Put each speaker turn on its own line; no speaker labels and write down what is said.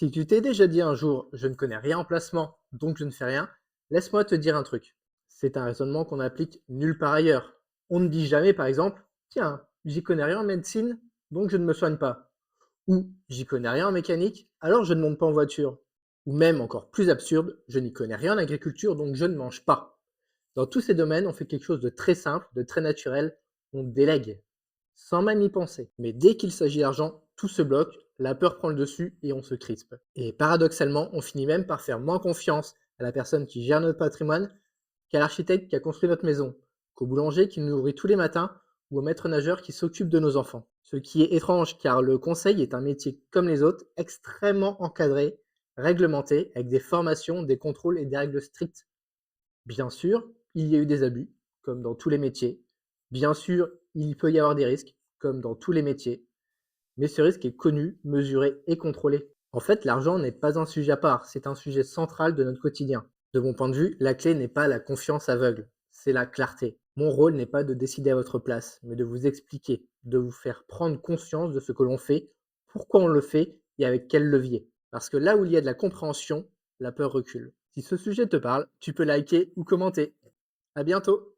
Si tu t'es déjà dit un jour: «Je ne connais rien en placement, donc je ne fais rien», laisse-moi te dire un truc. C'est un raisonnement qu'on applique nulle part ailleurs. On ne dit jamais, par exemple: «Tiens, j'y connais rien en médecine, donc je ne me soigne pas», ou «J'y connais rien en mécanique, alors je ne monte pas en voiture», ou même encore plus absurde: «Je n'y connais rien en agriculture, donc je ne mange pas». Dans tous ces domaines, on fait quelque chose de très simple, de très naturel, on délègue, sans même y penser. Mais dès qu'il s'agit d'argent, tout se bloque, la peur prend le dessus et on se crispe. Et paradoxalement, on finit même par faire moins confiance à la personne qui gère notre patrimoine qu'à l'architecte qui a construit notre maison, qu'au boulanger qui nous nourrit tous les matins ou au maître nageur qui s'occupe de nos enfants. Ce qui est étrange car le conseil est un métier comme les autres, extrêmement encadré, réglementé, avec des formations, des contrôles et des règles strictes. Bien sûr, il y a eu des abus, comme dans tous les métiers. Bien sûr, il peut y avoir des risques, comme dans tous les métiers. Mais ce risque est connu, mesuré et contrôlé. En fait, l'argent n'est pas un sujet à part, c'est un sujet central de notre quotidien. De mon point de vue, la clé n'est pas la confiance aveugle, c'est la clarté. Mon rôle n'est pas de décider à votre place, mais de vous expliquer, de vous faire prendre conscience de ce que l'on fait, pourquoi on le fait et avec quel levier. Parce que là où il y a de la compréhension, la peur recule. Si ce sujet te parle, tu peux liker ou commenter. À bientôt!